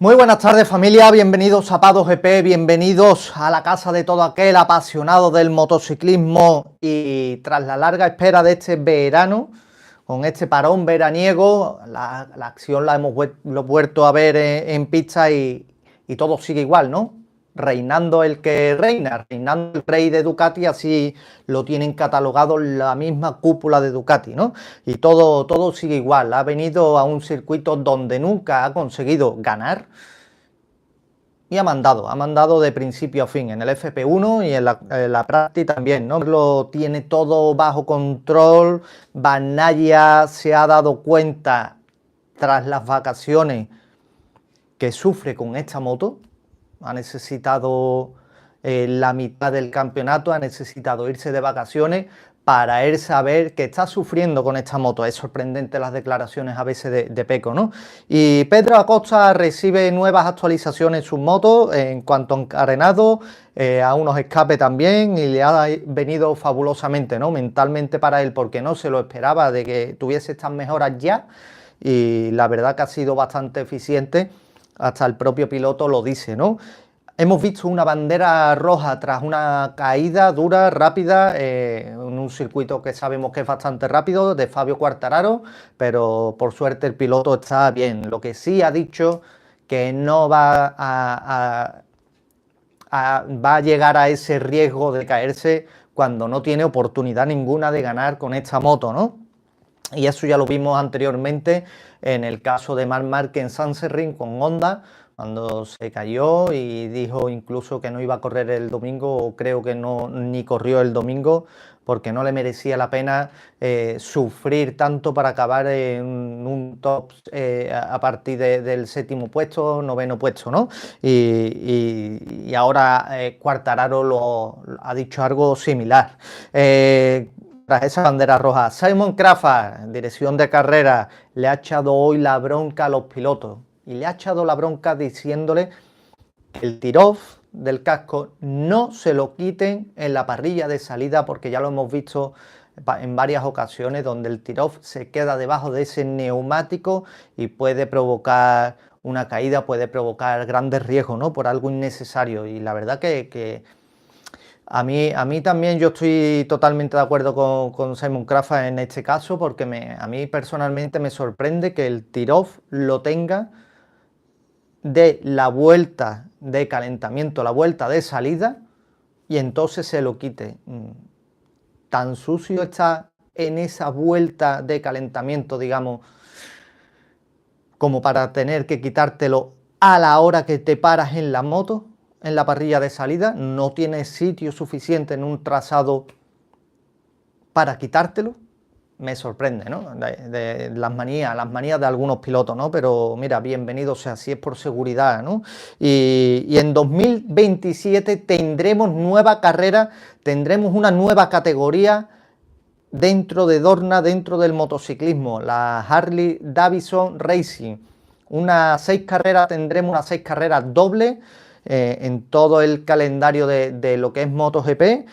Muy buenas tardes, familia, bienvenidos a Pado GP, bienvenidos a la casa de todo aquel apasionado del motociclismo. Y tras la larga espera de este verano, con este parón veraniego, la acción la hemos vuelto a ver en pista y todo sigue igual, ¿no? Reinando el que reina, reinando el rey de Ducati, así lo tienen catalogado la misma cúpula de Ducati, ¿no? Y todo sigue igual. Ha venido a un circuito donde nunca ha conseguido ganar y ha mandado de principio a fin en el FP1 y en la práctica también, ¿no? Lo tiene todo bajo control. Bagnaia se ha dado cuenta tras las vacaciones que sufre con esta moto. Ha necesitado la mitad del campeonato, ha necesitado irse de vacaciones para él saber que está sufriendo con esta moto. Es sorprendente las declaraciones a veces de Pecco, ¿no? Y Pedro Acosta recibe nuevas actualizaciones en su moto en cuanto a encarenado, a unos escapes también, y le ha venido fabulosamente, ¿no? Mentalmente para él, porque no se lo esperaba de que tuviese estas mejoras ya, y la verdad que ha sido bastante eficiente. Hasta el propio piloto lo dice, ¿no? Hemos visto una bandera roja tras una caída dura, rápida, en un circuito que sabemos que es bastante rápido, de Fabio Quartararo, pero por suerte el piloto está bien. Lo que sí ha dicho que no va a llegar a ese riesgo de caerse cuando no tiene oportunidad ninguna de ganar con esta moto, ¿no? Y eso ya lo vimos anteriormente en el caso de Marc Márquez en Sachsenring con Honda, cuando se cayó y dijo incluso que no iba a correr el domingo, o creo que no ni corrió el domingo, porque no le merecía la pena sufrir tanto para acabar en un top a partir del séptimo puesto, noveno puesto, ¿no? Y ahora Quartararo lo ha dicho algo similar. Tras esa bandera roja, Simon Crafa, en dirección de carrera, le ha echado hoy la bronca a los pilotos. Y le ha echado la bronca diciéndole que el tir-off del casco no se lo quiten en la parrilla de salida, porque ya lo hemos visto en varias ocasiones donde el tir-off se queda debajo de ese neumático y puede provocar una caída, puede provocar grandes riesgos, ¿no? Por algo innecesario. Y la verdad que a mí también yo estoy totalmente de acuerdo con Simon Crafa en este caso, porque a mí personalmente me sorprende que el tir-off lo tenga de la vuelta de calentamiento, la vuelta de salida, y entonces se lo quite. Tan sucio está en esa vuelta de calentamiento, digamos, como para tener que quitártelo a la hora que te paras en la moto, en la parrilla de salida. No tienes sitio suficiente en un trazado para quitártelo. Me sorprende, ¿no? De las manías de algunos pilotos, ¿no? Pero mira, bienvenido sea, si es por seguridad, ¿no? Y en 2027 tendremos nueva carrera, tendremos una nueva categoría dentro de Dorna, dentro del motociclismo, la Harley Davidson Racing. Tendremos unas 6 carreras dobles en todo el calendario de lo que es MotoGP,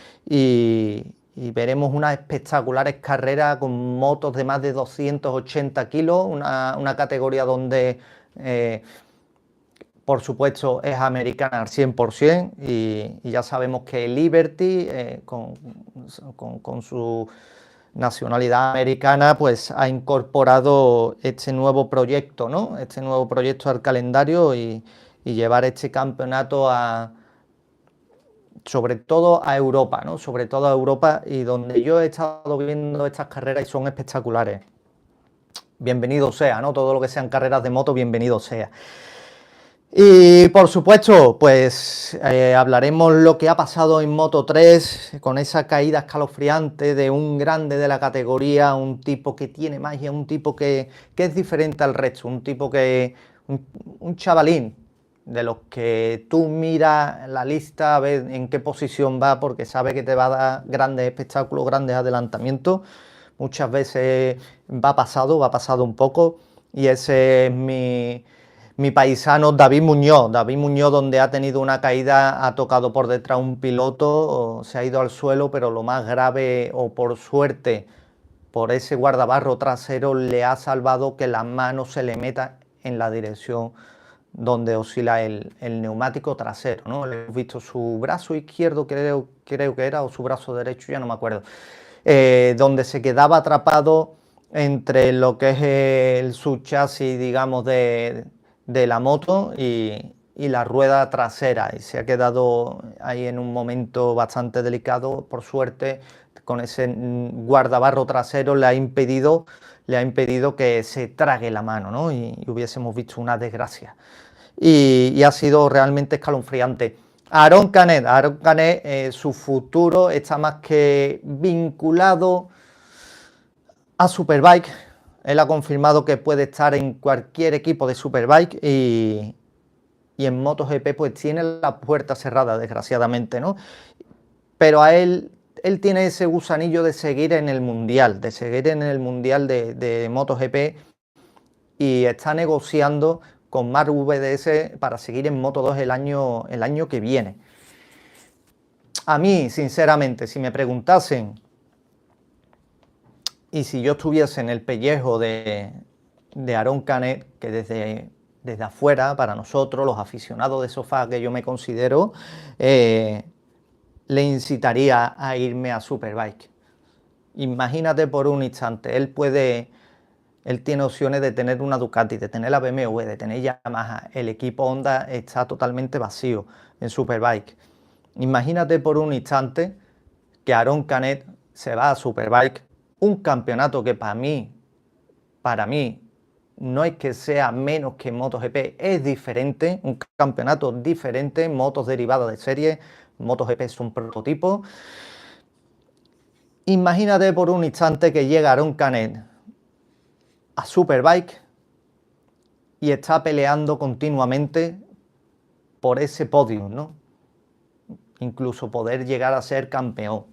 y veremos unas espectaculares carreras con motos de más de 280 kilos, una categoría donde por supuesto es americana al 100%, y ya sabemos que Liberty con su nacionalidad americana pues ha incorporado este nuevo proyecto, ¿no? Este nuevo proyecto al calendario, y llevar este campeonato sobre todo a Europa, ¿no? Sobre todo a Europa, y donde yo he estado viendo estas carreras y son espectaculares. Bienvenido sea, ¿no? Todo lo que sean carreras de moto, bienvenido sea. Y por supuesto, pues hablaremos lo que ha pasado en Moto3, con esa caída escalofriante de un grande de la categoría, un tipo que tiene magia, un tipo que es diferente al resto, un tipo un chavalín, de los que tú miras la lista, a ver en qué posición va, porque sabe que te va a dar grandes espectáculos, grandes adelantamientos. Muchas veces va pasado un poco, y ese es mi paisano David Muñoz, donde ha tenido una caída, ha tocado por detrás un piloto, se ha ido al suelo, pero lo más grave, o por suerte, por ese guardabarro trasero, le ha salvado que la mano se le meta en la dirección donde oscila el neumático trasero, ¿no? Hemos visto su brazo izquierdo, creo que era, o su brazo derecho, ya no me acuerdo, donde se quedaba atrapado entre lo que es el subchasis, digamos, de la moto y la rueda trasera, y se ha quedado ahí en un momento bastante delicado. Por suerte, con ese guardabarro trasero le ha impedido que se trague la mano, ¿no? Y hubiésemos visto una desgracia. Y ha sido realmente escalofriante. Aaron Canet, su futuro está más que vinculado a Superbike. Él ha confirmado que puede estar en cualquier equipo de Superbike y en MotoGP pues tiene la puerta cerrada, desgraciadamente, ¿no? Pero a él tiene ese gusanillo de seguir en el Mundial, de MotoGP, y está negociando con Marc VDS para seguir en Moto2 el año que viene. A mí, sinceramente, si me preguntasen y si yo estuviese en el pellejo de Aaron Canet, que desde afuera, para nosotros, los aficionados de sofá que yo me considero, le incitaría a irme a Superbike. Imagínate por un instante, él tiene opciones de tener una Ducati, de tener la BMW, de tener Yamaha. El equipo Honda está totalmente vacío en Superbike. Imagínate por un instante que Aaron Canet se va a Superbike, un campeonato que para mí, no es que sea menos que MotoGP, es diferente, un campeonato diferente, motos derivadas de serie. MotoGP es un prototipo. Imagínate por un instante que llega Aaron Canet a Superbike y está peleando continuamente por ese podium, ¿no? Incluso poder llegar a ser campeón.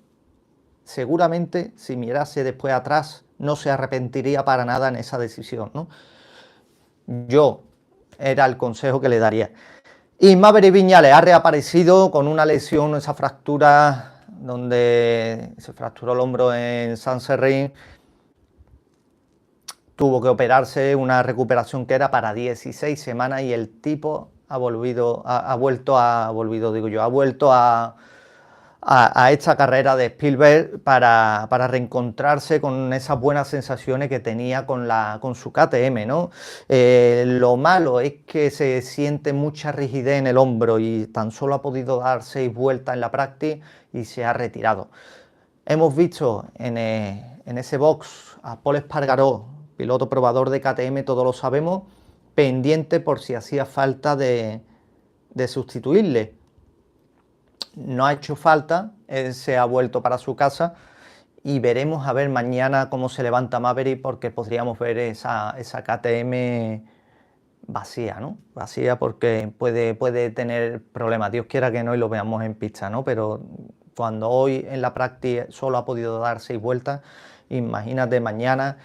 Seguramente, si mirase después atrás, no se arrepentiría para nada en esa decisión, ¿no? Yo era el consejo que le daría. Y Maverick Viñales ha reaparecido con una lesión, esa fractura donde se fracturó el hombro en Saint-Seurin. Tuvo que operarse, una recuperación que era para 16 semanas, y el tipo ha vuelto a esta carrera de Spielberg para reencontrarse con esas buenas sensaciones que tenía con su KTM, ¿no? Lo malo es que se siente mucha rigidez en el hombro y tan solo ha podido dar 6 vueltas en la práctica y se ha retirado. Hemos visto en ese box a Pol Espargaró, piloto probador de KTM, todos lo sabemos, pendiente por si hacía falta de sustituirle. No ha hecho falta, él se ha vuelto para su casa y veremos a ver mañana cómo se levanta Maverick, porque podríamos ver esa KTM vacía, ¿no? Vacía, porque puede tener problemas. Dios quiera que no y lo veamos en pista, ¿no? Pero cuando hoy en la práctica solo ha podido dar 6 vueltas, imagínate mañana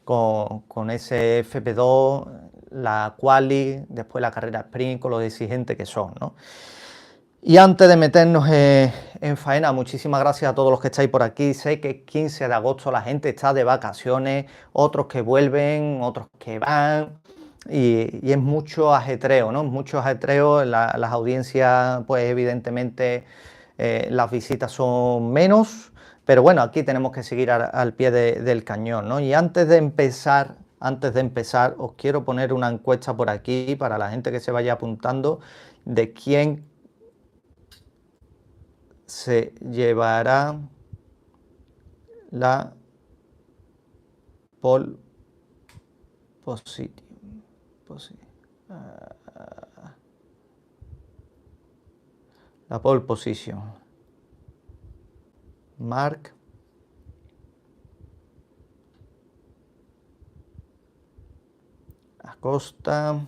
con ese FP2, la quali, después la carrera sprint, con lo exigente que son, ¿no? Y antes de meternos en faena, muchísimas gracias a todos los que estáis por aquí. Sé que es 15 de agosto, la gente está de vacaciones, otros que vuelven, otros que van, y es mucho ajetreo, ¿no? Mucho ajetreo, las audiencias, pues evidentemente las visitas son menos, pero bueno, aquí tenemos que seguir al pie del cañón, ¿no? Y antes de empezar, os quiero poner una encuesta por aquí para la gente que se vaya apuntando de quién se llevará la pole position. La pole position. Marc Acosta.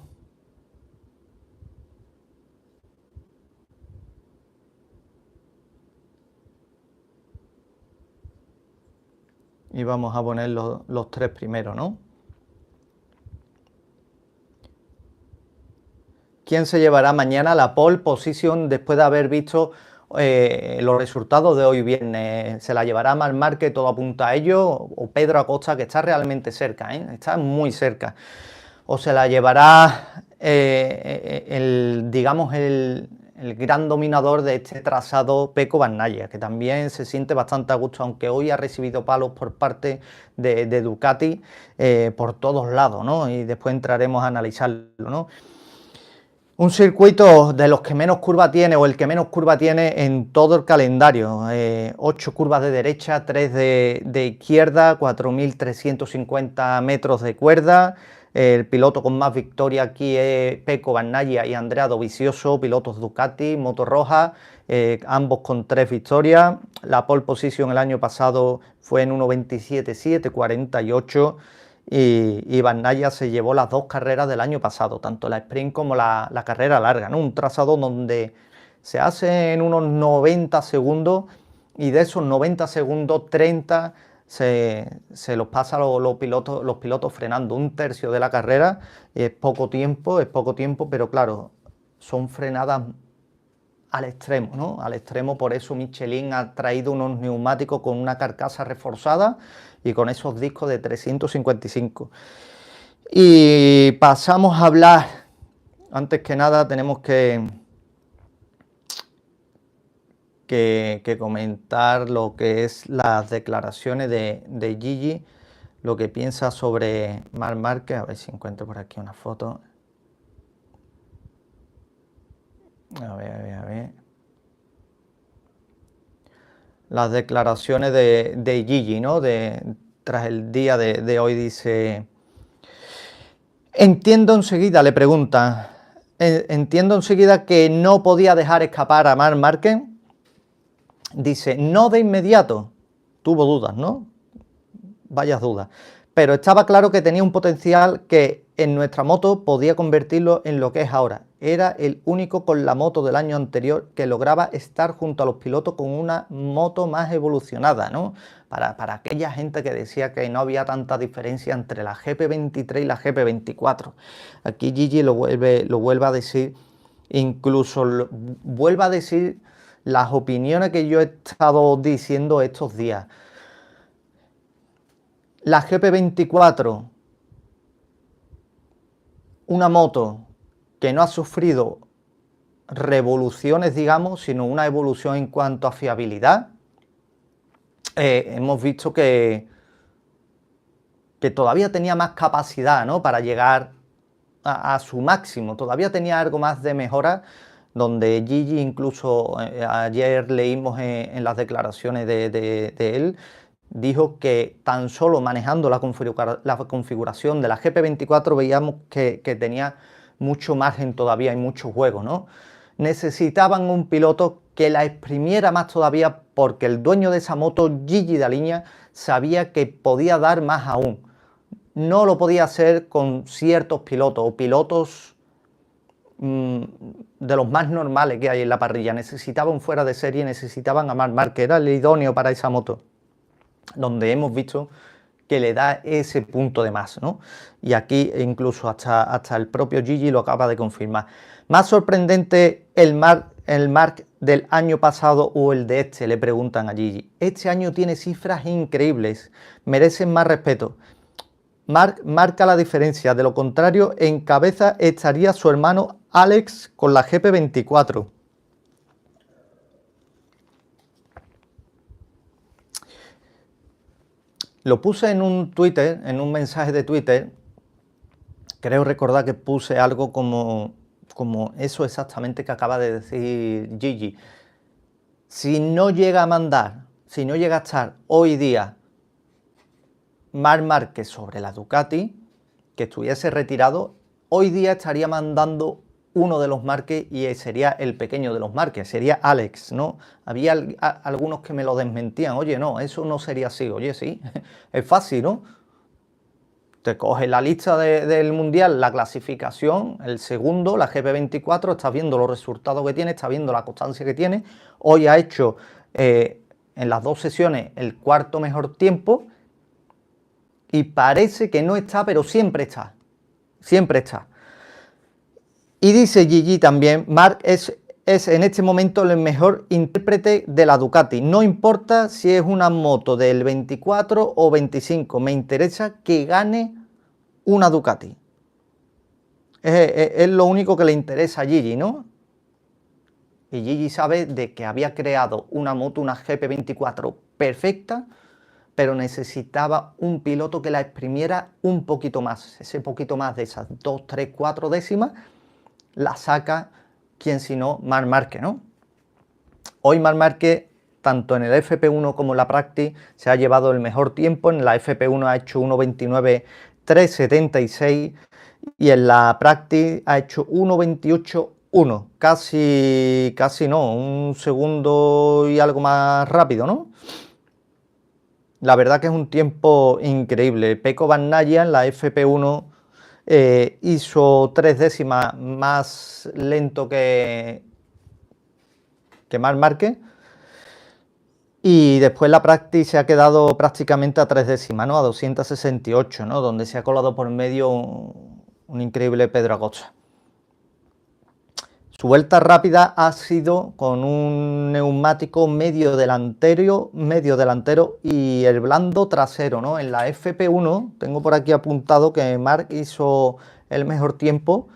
Y vamos a poner los 3 primeros, ¿no? ¿Quién se llevará mañana la pole position después de haber visto los resultados de hoy viernes? ¿Se la llevará Marc Márquez, todo apunta a ello, o Pedro Acosta, que está realmente cerca, está muy cerca? ¿O se la llevará digamos, el gran dominador de este trazado Pecco Bagnaia, que también se siente bastante a gusto, aunque hoy ha recibido palos por parte de Ducati por todos lados, ¿no? Y después entraremos a analizarlo, ¿no? Un circuito de los que menos curva tiene, o el que menos curva tiene en todo el calendario. 8 curvas de derecha, 3 de izquierda, 4.350 metros de cuerda. El piloto con más victoria aquí es Pecco Bagnaia y Andrea Dovizioso, pilotos Ducati, moto roja, ambos con 3 victorias. La pole position el año pasado fue en 1.27.748. Y Bagnaia se llevó las 2 carreras del año pasado, tanto la sprint como la carrera larga, ¿no? Un trazado donde se hace en unos 90 segundos y de esos 90 segundos 30 se los pasa los pilotos frenando. Un tercio de la carrera es poco tiempo, pero claro, son frenadas al extremo, ¿no? Al extremo, por eso Michelin ha traído unos neumáticos con una carcasa reforzada y con esos discos de 355. Y pasamos a hablar, antes que nada tenemos que comentar lo que es las declaraciones de Gigi, lo que piensa sobre Marc Márquez. A ver si encuentro por aquí una foto. A ver. Las declaraciones de Gigi, ¿no? Tras el día de hoy, dice: entiendo enseguida, le pregunta, entiendo enseguida que no podía dejar escapar a Marc Márquez. Dice, no de inmediato, tuvo dudas, ¿no? Vayas dudas. Pero estaba claro que tenía un potencial que en nuestra moto podía convertirlo en lo que es ahora. Era el único con la moto del año anterior que lograba estar junto a los pilotos con una moto más evolucionada, ¿no? Para aquella gente que decía que no había tanta diferencia entre la GP23 y la GP24. Aquí Gigi lo vuelve a decir, incluso vuelve a decir las opiniones que yo he estado diciendo estos días. La GP24, una moto que no ha sufrido revoluciones, digamos, sino una evolución en cuanto a fiabilidad. Hemos visto que todavía tenía más capacidad, ¿no?, para llegar a su máximo, todavía tenía algo más de mejora, donde Gigi incluso ayer leímos en las declaraciones de él, dijo que tan solo manejando la configuración de la GP24 veíamos que tenía mucho margen todavía y mucho juego, ¿no? Necesitaban un piloto que la exprimiera más todavía, porque el dueño de esa moto, Gigi Dall'Igna, sabía que podía dar más aún. No lo podía hacer con ciertos pilotos o pilotos de los más normales que hay en la parrilla. Necesitaban fuera de serie, necesitaban a Marc Márquez, era el idóneo para esa moto, donde hemos visto que le da ese punto de más, ¿no? Y aquí incluso hasta el propio Gigi lo acaba de confirmar. ¿Más sorprendente el Marc del año pasado o el de este?, le preguntan a Gigi. Este año tiene cifras increíbles, merecen más respeto. Marc marca la diferencia, de lo contrario en cabeza estaría su hermano Alex con la GP24. Lo puse en un Twitter, en un mensaje de Twitter. Creo recordar que puse algo como eso exactamente que acaba de decir Gigi. Si no llega a mandar, si no llega a estar hoy día Marc Márquez sobre la Ducati, que estuviese retirado, hoy día estaría mandando uno de los Márquez y sería el pequeño de los Márquez, sería Alex, ¿no? Había algunos que me lo desmentían. Oye, no, eso no sería así. Oye, sí, es fácil, ¿no? Te coges la lista del Mundial, la clasificación, el segundo, la GP24, estás viendo los resultados que tiene, estás viendo la constancia que tiene. Hoy ha hecho en las 2 sesiones el 4º mejor tiempo y parece que no está, pero siempre está. Siempre está. Y dice Gigi también, Marc es en este momento el mejor intérprete de la Ducati. No importa si es una moto del 24 o 25, me interesa que gane una Ducati. Es lo único que le interesa a Gigi, ¿no? Y Gigi sabe de que había creado una moto, una GP24 perfecta, pero necesitaba un piloto que la exprimiera un poquito más. Ese poquito más de esas 2, 3, 4 décimas la saca, quien si no, Marc Márquez, ¿no? Hoy Marc Márquez, tanto en el FP1 como en la Practice, se ha llevado el mejor tiempo. En la FP1 ha hecho 1.29.376 y en la Practice ha hecho 1.28.1, casi no, un segundo y algo más rápido, ¿no? La verdad que es un tiempo increíble. Pecco Bagnaia en la FP1 hizo 3 décimas más lento que Marc Márquez. Y después la Practice se ha quedado prácticamente a 3 décimas, ¿no? A 268, ¿no? Donde se ha colado por medio un increíble Pedro Acosta. Su vuelta rápida ha sido con un neumático medio delantero y el blando trasero, ¿no? En la FP1 tengo por aquí apuntado que Marc hizo el mejor tiempo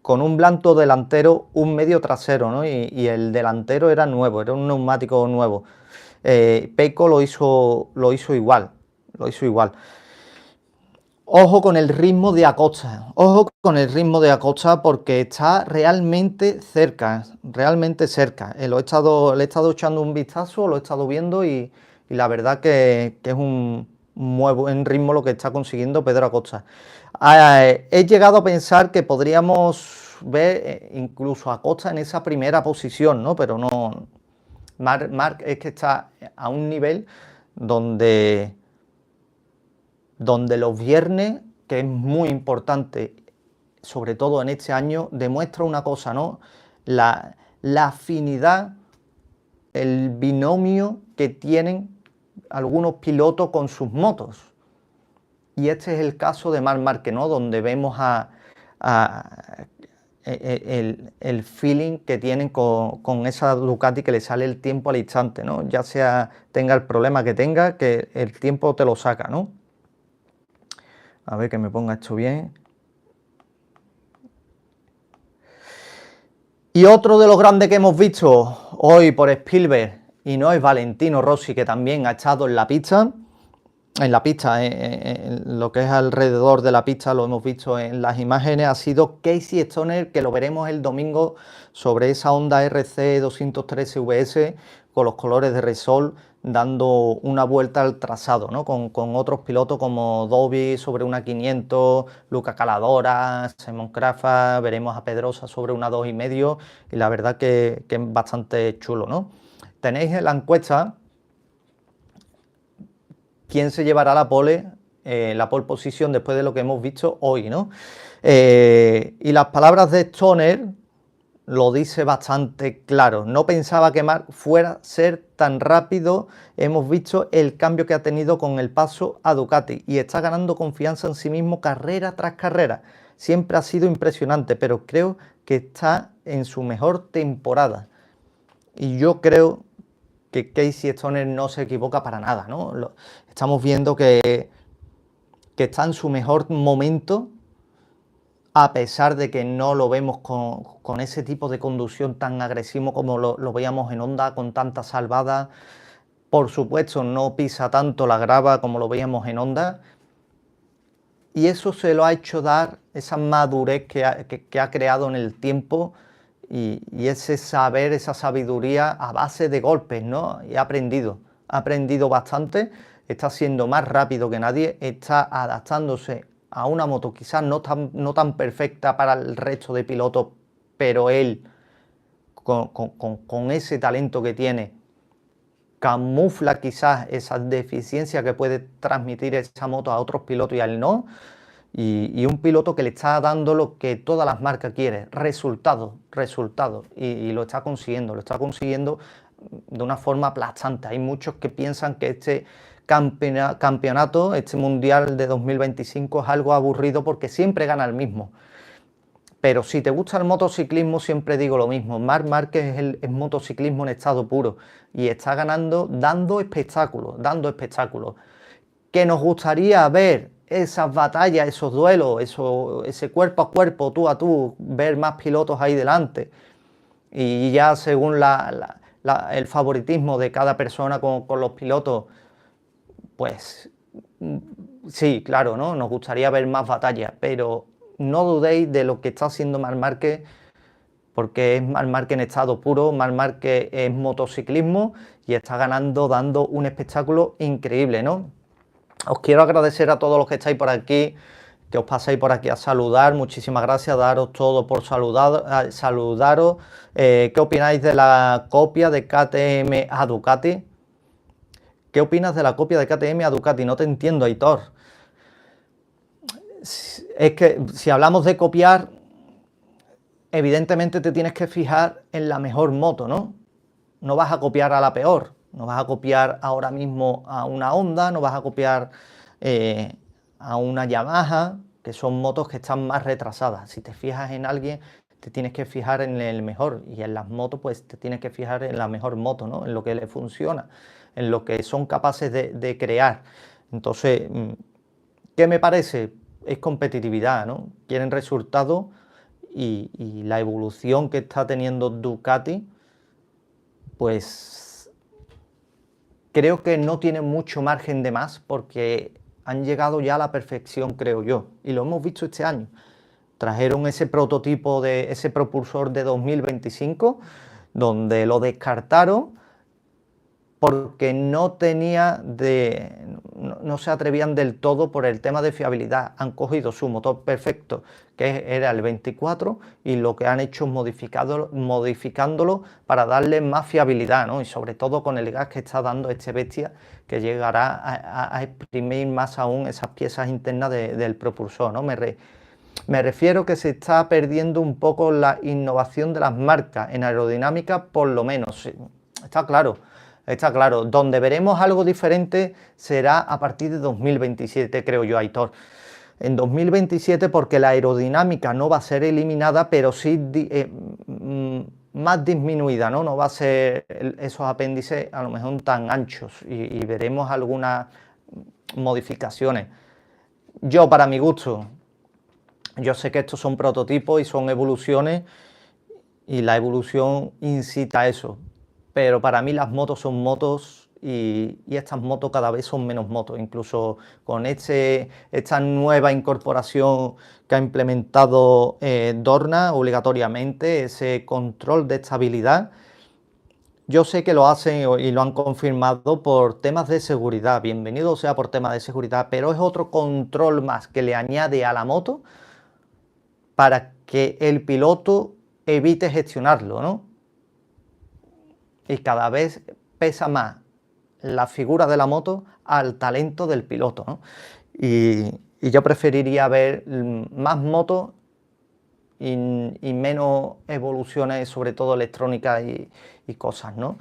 con un blando delantero, un medio trasero, ¿no? Y el delantero era nuevo, era un neumático nuevo. Pecco lo hizo igual, Ojo con el ritmo de Acosta, porque está realmente cerca, le he estado echando un vistazo, lo he estado viendo y la verdad que es un muy buen ritmo lo que está consiguiendo Pedro Acosta. He llegado a pensar que podríamos ver incluso a Acosta en esa primera posición, ¿no? Pero no, Marc es que está a un nivel donde los viernes, que es muy importante, sobre todo en este año, demuestra una cosa, ¿no? La afinidad, el binomio que tienen algunos pilotos con sus motos. Y este es el caso de Marc Márquez, ¿no? Donde vemos el feeling que tienen con esa Ducati, que le sale el tiempo al instante, ¿no? Ya sea tenga el problema que tenga, que el tiempo te lo saca, ¿no? A ver que me ponga esto bien. Y otro de los grandes que hemos visto hoy por Spielberg, y no es Valentino Rossi, que también ha estado en la pista, en lo que es alrededor de la pista, lo hemos visto en las imágenes, ha sido Casey Stoner, que lo veremos el domingo sobre esa Honda RC 213 VS con los colores de Repsol, dando una vuelta al trazado, ¿no? Con otros pilotos como Dobby sobre una 500, Luca Caladora, Simon Crafa, veremos a Pedrosa sobre una 2,5 y la verdad que es bastante chulo, ¿no? Tenéis en la encuesta quién se llevará la pole position después de lo que hemos visto hoy, ¿no? Y las palabras de Stoner lo dice bastante claro. No pensaba que Marc fuera a ser tan rápido. Hemos visto el cambio que ha tenido con el paso a Ducati y está ganando confianza en sí mismo carrera tras carrera. Siempre ha sido impresionante, pero creo que está en su mejor temporada. Y yo creo que Casey Stoner no se equivoca para nada, ¿no? Estamos viendo que está en su mejor momento, a pesar de que no lo vemos con ese tipo de conducción tan agresivo como lo veíamos en Honda, con tanta salvada. Por supuesto, no pisa tanto la grava como lo veíamos en Honda. Y eso se lo ha hecho dar esa madurez que ha creado en el tiempo y ese saber, esa sabiduría a base de golpes, ¿no? Y ha aprendido bastante, está siendo más rápido que nadie, está adaptándose a una moto quizás no tan perfecta para el resto de pilotos, pero él, con ese talento que tiene, camufla quizás esa deficiencia que puede transmitir esa moto a otros pilotos y a él no. Y un piloto que le está dando lo que todas las marcas quieren, resultados, y lo está consiguiendo de una forma aplastante. Hay muchos que piensan que este campeonato, este mundial de 2025 es algo aburrido porque siempre gana el mismo. Pero si te gusta el motociclismo, siempre digo lo mismo. Marc Márquez es el motociclismo en estado puro y está ganando, dando espectáculos. ¿Que nos gustaría ver esas batallas, esos duelos, ese cuerpo a cuerpo, tú a tú, ver más pilotos ahí delante. Y ya según el favoritismo de cada persona con los pilotos, pues sí, claro, ¿no? Nos gustaría ver más batallas, pero no dudéis de lo que está haciendo Marc Márquez, porque es Marc Márquez en estado puro. Marc Márquez es motociclismo y está ganando, dando un espectáculo increíble, ¿no? Os quiero agradecer a todos los que estáis por aquí, que os paséis por aquí a saludar. Muchísimas gracias, daros todo por saludaros. ¿Qué opináis de la copia de KTM a Ducati? ¿Qué opinas de la copia de KTM a Ducati? No te entiendo, Aitor. Es que si hablamos de copiar, evidentemente te tienes que fijar en la mejor moto, ¿no? No vas a copiar a la peor. No vas a copiar ahora mismo a una Honda, no vas a copiar a una Yamaha, que son motos que están más retrasadas. Si te fijas en alguien, te tienes que fijar en el mejor. Y en las motos, pues te tienes que fijar en la mejor moto, ¿no? En lo que le funciona, en lo que son capaces de crear. Entonces, ¿qué me parece? Es competitividad, ¿no? Quieren resultados y la evolución que está teniendo Ducati, pues creo que no tiene mucho margen de más, porque han llegado ya a la perfección, creo yo, y lo hemos visto este año. Trajeron ese prototipo de ese propulsor de 2025, donde lo descartaron porque no se atrevían del todo por el tema de fiabilidad. Han cogido su motor perfecto, que era el 24, y lo que han hecho es modificándolo para darle más fiabilidad, ¿no? Y sobre todo con el gas que está dando este bestia, que llegará a exprimir más aún esas piezas internas del propulsor, ¿no? Me refiero que se está perdiendo un poco la innovación de las marcas, en aerodinámica por lo menos. Está claro. Está claro, donde veremos algo diferente será a partir de 2027, creo yo, Aitor. En 2027, porque la aerodinámica no va a ser eliminada, pero sí más disminuida, ¿no? No va a ser esos apéndices a lo mejor tan anchos, y veremos algunas modificaciones. Yo, para mi gusto, yo sé que estos son prototipos y son evoluciones, y la evolución incita a eso. Pero para mí las motos son motos, y estas motos cada vez son menos motos. Incluso con esta nueva incorporación que ha implementado Dorna obligatoriamente, ese control de estabilidad, yo sé que lo hacen y lo han confirmado por temas de seguridad. Bienvenido sea por temas de seguridad, pero es otro control más que le añade a la moto para que el piloto evite gestionarlo, ¿no? Y cada vez pesa más la figura de la moto al talento del piloto, ¿no? Y yo preferiría ver más motos y menos evoluciones, sobre todo electrónicas y cosas, ¿no?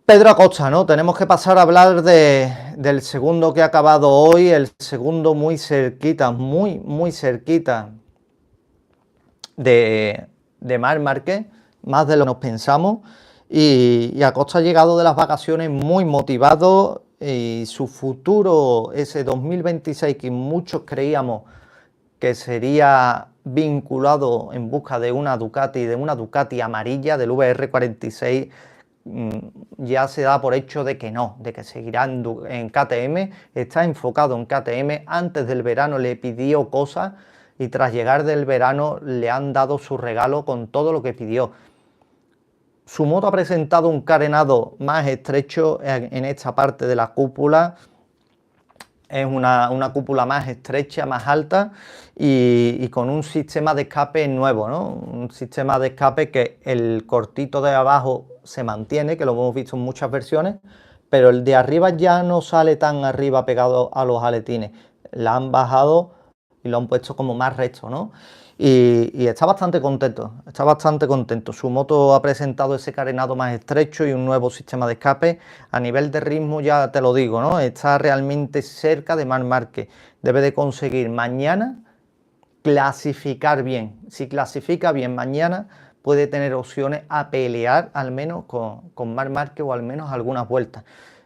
Pedro Acosta, ¿no? Tenemos que pasar a hablar del segundo que ha acabado hoy, el segundo muy cerquita, muy cerquita de Marc Márquez, más de lo que nos pensamos, y Acosta ha llegado de las vacaciones muy motivado, y su futuro, ese 2026 que muchos creíamos que sería vinculado en busca de una Ducati amarilla, del VR46, ya se da por hecho de que no, de que seguirá en KTM, está enfocado en KTM. Antes del verano le pidió cosas, y tras llegar del verano le han dado su regalo con todo lo que pidió. Su moto ha presentado un carenado más estrecho en esta parte de la cúpula. Es una cúpula más estrecha, más alta, y con un sistema de escape nuevo, ¿no? Un sistema de escape que el cortito de abajo se mantiene, que lo hemos visto en muchas versiones, pero el de arriba ya no sale tan arriba pegado a los aletines. La han bajado y lo han puesto como más recto, ¿no? Y está bastante contento, Su moto ha presentado ese carenado más estrecho y un nuevo sistema de escape. A nivel de ritmo, ya te lo digo, ¿no? Está realmente cerca de Marc Márquez. Debe de conseguir mañana clasificar bien. Si clasifica bien mañana, puede tener opciones a pelear al menos con Marc Márquez, o al menos algunas vueltas.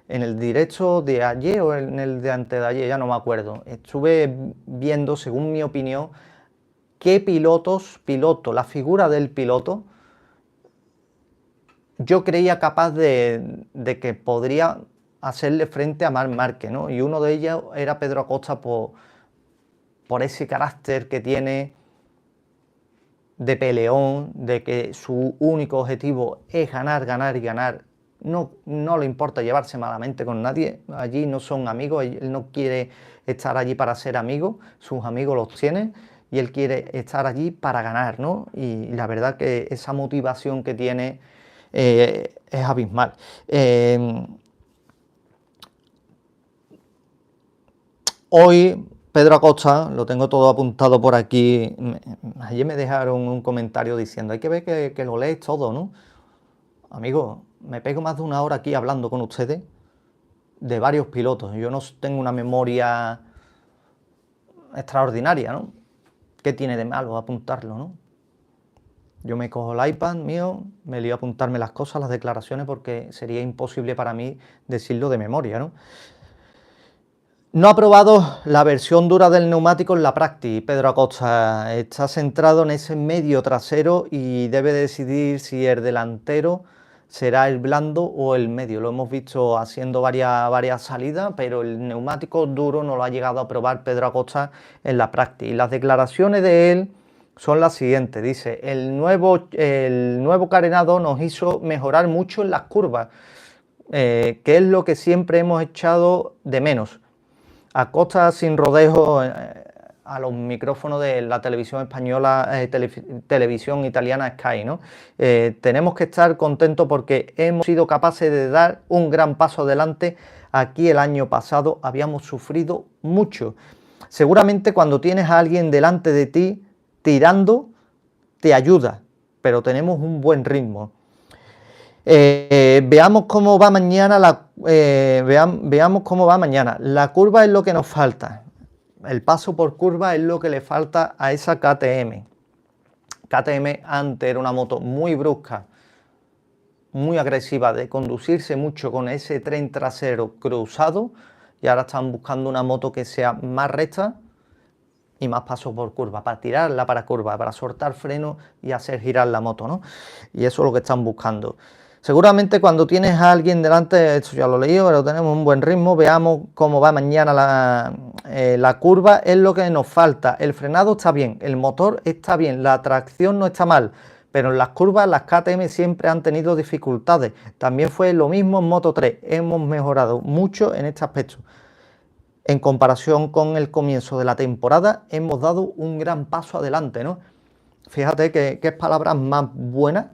en el directo de ayer o en el de antes de ayer, ya no me acuerdo, estuve viendo, según mi opinión, qué piloto, la figura del piloto, yo creía capaz de que podría hacerle frente a Marc Márquez, ¿no? Y uno de ellos era Pedro Acosta por ese carácter que tiene de peleón, de que su único objetivo es ganar, ganar y ganar. No le importa llevarse malamente con nadie, allí no son amigos, él no quiere estar allí para ser amigo, sus amigos los tiene y él quiere estar allí para ganar, ¿no? Y la verdad que esa motivación que tiene es abismal. Hoy Pedro Acosta, lo tengo todo apuntado por aquí, ayer me dejaron un comentario diciendo, hay que ver que lo lees todo, ¿no? Amigo, me pego más de una hora aquí hablando con ustedes de varios pilotos. Yo no tengo una memoria extraordinaria, ¿no? ¿Qué tiene de malo apuntarlo, no? Yo me cojo el iPad mío, me lío a apuntarme las cosas, las declaraciones, porque sería imposible para mí decirlo de memoria, ¿no? No ha probado la versión dura del neumático en la práctica, Pedro Acosta. Está centrado en ese medio trasero y debe decidir si el delantero será el blando o el medio. Lo hemos visto haciendo varias salidas, pero el neumático duro no lo ha llegado a probar Pedro Acosta en la práctica. Y las declaraciones de él son las siguientes. Dice, el nuevo carenado nos hizo mejorar mucho en las curvas, que es lo que siempre hemos echado de menos. Acosta sin rodeos a los micrófonos de la televisión española, televisión italiana Sky, ¿no? Tenemos que estar contentos porque hemos sido capaces de dar un gran paso adelante. Aquí el año pasado habíamos sufrido mucho. Seguramente cuando tienes a alguien delante de ti tirando, te ayuda, pero tenemos un buen ritmo. Veamos cómo va mañana veamos cómo va mañana. La curva es lo que nos falta. El paso por curva es lo que le falta a esa KTM. KTM antes era una moto muy brusca, muy agresiva, de conducirse mucho con ese tren trasero cruzado, y ahora están buscando una moto que sea más recta y más pasos por curva, para tirarla para curva, para soltar freno y hacer girar la moto, ¿no? Y eso es lo que están buscando. Seguramente cuando tienes a alguien delante, esto ya lo leí, pero tenemos un buen ritmo, veamos cómo va mañana la curva, es lo que nos falta. El frenado está bien, el motor está bien, la tracción no está mal, pero en las curvas las KTM siempre han tenido dificultades. También fue lo mismo en Moto 3, hemos mejorado mucho en este aspecto. En comparación con el comienzo de la temporada, hemos dado un gran paso adelante, ¿no? Fíjate que es palabras más buenas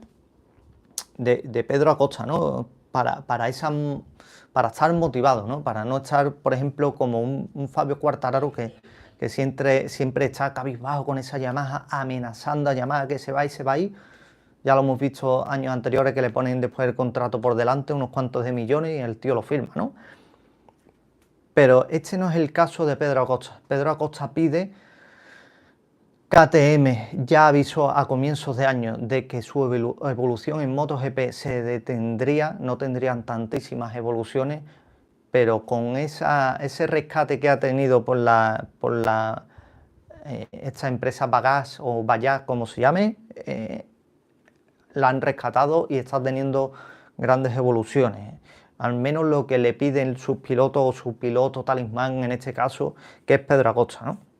de Pedro Acosta, ¿no? Para estar motivado, ¿no? Para no estar, por ejemplo, como un Fabio Quartararo que siempre está cabizbajo con esa Yamaha, amenazando a Yamaha que se va y se va ahí. Ya lo hemos visto años anteriores que le ponen después el contrato por delante, unos cuantos de millones, y el tío lo firma, ¿no? Pero este no es el caso de Pedro Acosta. Pedro Acosta pide, KTM ya avisó a comienzos de año de que su evolución en MotoGP se detendría, no tendrían tantísimas evoluciones, pero con ese rescate que ha tenido por esta empresa Bagas o Bajaj, como se llame, la han rescatado y está teniendo grandes evoluciones. Al menos lo que le piden sus pilotos o su piloto talismán en este caso, que es Pedro Acosta, ¿no?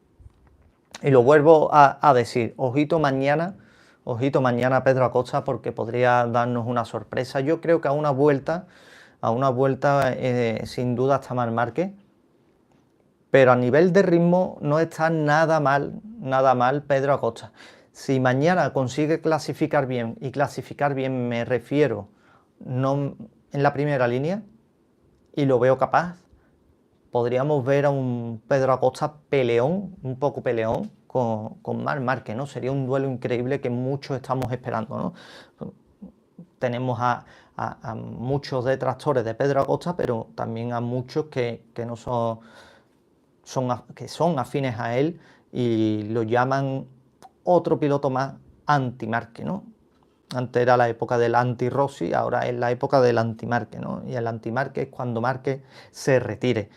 Y lo vuelvo a decir, ojito mañana Pedro Acosta, porque podría darnos una sorpresa. Yo creo que a una vuelta sin duda está Marc Márquez, pero a nivel de ritmo no está nada mal Pedro Acosta. Si mañana consigue clasificar bien, y clasificar bien me refiero no en la primera línea, y lo veo capaz, podríamos ver a un Pedro Acosta peleón, un poco peleón, con Marc Márquez, ¿no? Sería un duelo increíble que muchos estamos esperando, ¿no? Tenemos a muchos detractores de Pedro Acosta, pero también a muchos que no que son afines a él y lo llaman otro piloto más anti-Márquez, ¿no? Antes era la época del anti-Rossi, ahora es la época del anti-Márquez, ¿no? Y el anti-Márquez es cuando Márquez se retire.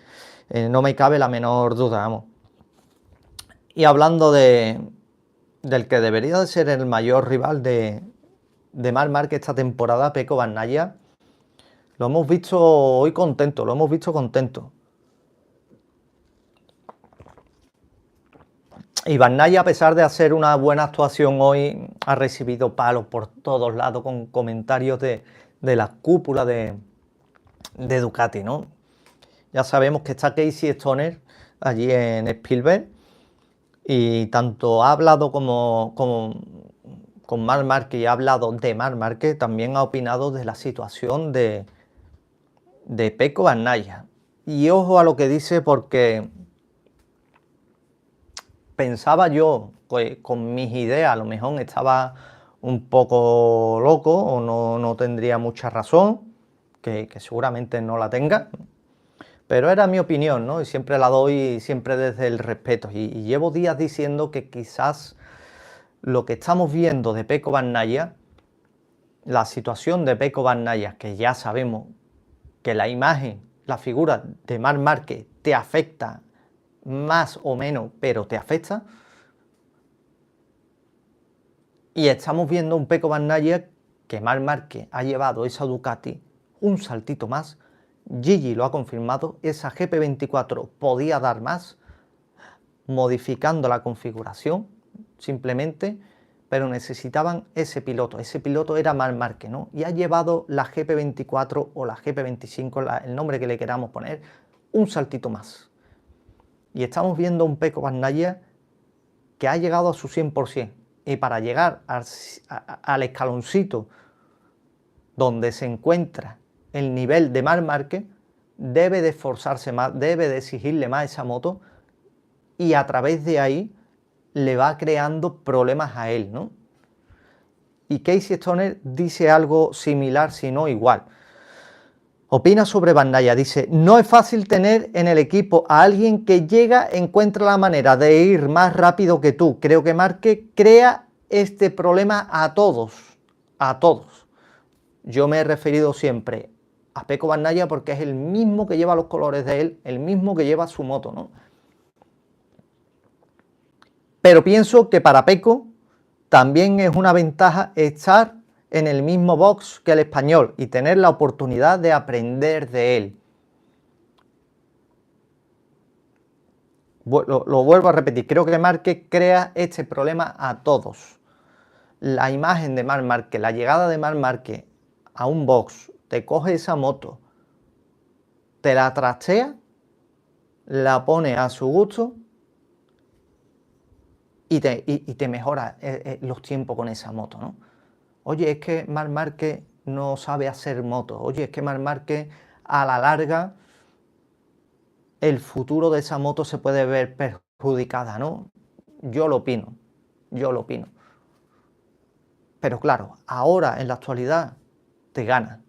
No me cabe la menor duda, vamos. Y hablando del que debería de ser el mayor rival de Marc Márquez esta temporada, Pecco Bagnaia, lo hemos visto hoy contento, lo hemos visto contento. Y Bagnaia, a pesar de hacer una buena actuación hoy, ha recibido palos por todos lados con comentarios de la cúpula de Ducati, ¿no? Ya sabemos que está Casey Stoner allí en Spielberg y tanto ha hablado con Marc Márquez y ha hablado de Marc Márquez, también ha opinado de la situación de Pecco Bagnaia. Y ojo a lo que dice, porque pensaba yo que con mis ideas a lo mejor estaba un poco loco o no tendría mucha razón, que seguramente no la tenga, pero era mi opinión, ¿no? Y siempre la doy, siempre desde el respeto. Y llevo días diciendo que quizás lo que estamos viendo de Pecco Bagnaia, la situación de Pecco Bagnaia, que ya sabemos que la imagen, la figura de Marc Márquez te afecta más o menos, pero te afecta. Y estamos viendo un Pecco Bagnaia que Marc Márquez ha llevado esa Ducati un saltito más. Gigi lo ha confirmado, esa GP24 podía dar más, modificando la configuración simplemente, pero necesitaban ese piloto era Marc Márquez, ¿no? Y ha llevado la GP24 o la GP25, el nombre que le queramos poner, un saltito más. Y estamos viendo un Pecco Bagnaia que ha llegado a su 100%, y para llegar al escaloncito donde se encuentra el nivel de Marc Márquez, debe de esforzarse más, debe de exigirle más esa moto, y a través de ahí le va creando problemas a él, ¿no? Y Casey Stoner dice algo similar, si no igual. Opina sobre Bagnaia, dice: no es fácil tener en el equipo a alguien que llega, encuentra la manera de ir más rápido que tú. Creo que Márquez crea este problema a todos, a todos. Yo me he referido siempre a Pecco Bagnaia porque es el mismo que lleva los colores de él, el mismo que lleva su moto, ¿no? Pero pienso que para Pecco también es una ventaja estar en el mismo box que el español y tener la oportunidad de aprender de él. Lo vuelvo a repetir, creo que Márquez crea este problema a todos. La imagen de Marc Márquez, la llegada de Marc Márquez a un box, te coge esa moto, te la trastea, la pone a su gusto y te mejora los tiempos con esa moto, ¿no? Oye, es que Marc Márquez no sabe hacer moto. Oye, es que Marc Márquez a la larga el futuro de esa moto se puede ver perjudicada, ¿no? Yo lo opino, yo lo opino. Pero claro, ahora en la actualidad te gana.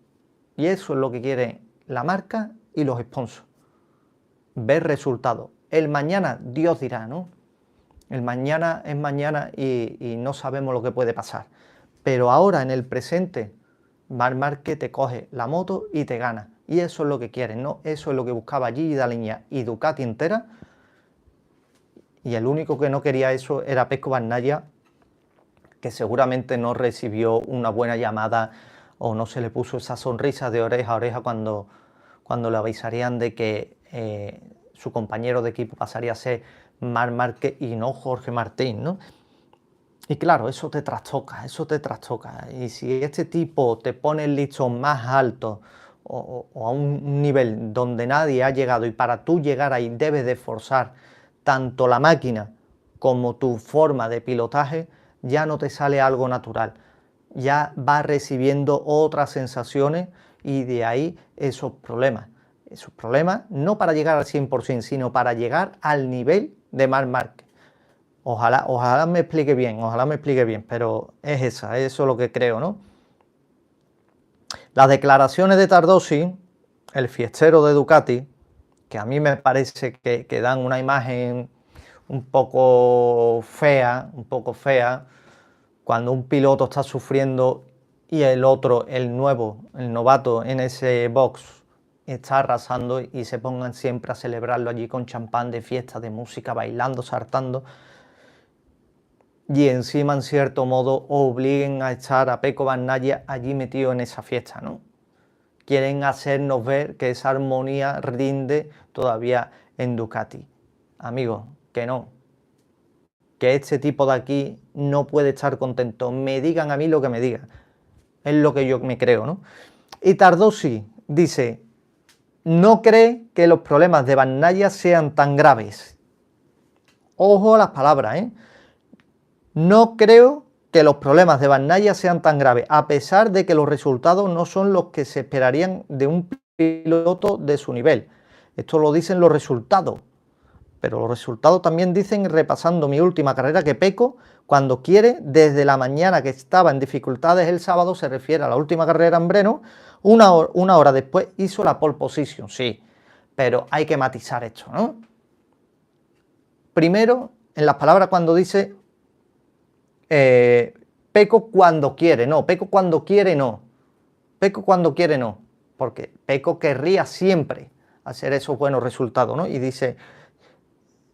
Y eso es lo que quiere la marca y los sponsors. Ver resultados. El mañana Dios dirá, ¿no? El mañana es mañana y no sabemos lo que puede pasar. Pero ahora en el presente, Marc Márquez te coge la moto y te gana. Y eso es lo que quieren, ¿no? Eso es lo que buscaba Gigi Dall'Igna y Ducati entera. Y el único que no quería eso era Pecco Bagnaia, que seguramente no recibió una buena llamada o no se le puso esa sonrisa de oreja a oreja cuando le avisarían de que su compañero de equipo pasaría a ser Marc Márquez y no Jorge Martín, ¿no? Y claro, eso te trastoca, eso te trastoca. Y si este tipo te pone el listón más alto o a un nivel donde nadie ha llegado, y para tú llegar ahí debes de forzar tanto la máquina como tu forma de pilotaje, ya no te sale algo natural. Ya vas recibiendo otras sensaciones y de ahí esos problemas. Esos problemas no para llegar al 100%, sino para llegar al nivel de Marc Márquez. Ojalá me explique bien, pero es eso es lo que creo, ¿no? Las declaraciones de Tardosi, el fiestero de Ducati, que a mí me parece que dan una imagen un poco fea, cuando un piloto está sufriendo y el otro, el nuevo, el novato en ese box está arrasando y se pongan siempre a celebrarlo allí con champán de fiesta, de música, bailando, saltando, y encima en cierto modo obliguen a estar a Pecco Bagnaia allí metido en esa fiesta, ¿no? Quieren hacernos ver que esa armonía rinde todavía en Ducati. Amigos, que no. Que este tipo de aquí no puede estar contento. Me digan a mí lo que me digan. Es lo que yo me creo, ¿no? Y Tardosi dice, no cree que los problemas de Bagnaia sean tan graves. Ojo a las palabras, ¿eh? No creo que los problemas de Bagnaia sean tan graves, a pesar de que los resultados no son los que se esperarían de un piloto de su nivel. Esto lo dicen los resultados, pero los resultados también dicen, repasando mi última carrera, que Pecco, cuando quiere, desde la mañana que estaba en dificultades el sábado, se refiere a la última carrera en Breno, una hora después hizo la pole position, sí, pero hay que matizar esto, ¿no? Primero, en las palabras cuando dice Pecco cuando quiere, no, Pecco cuando quiere no, Pecco cuando quiere no, porque Pecco querría siempre hacer esos buenos resultados, ¿no? Y dice,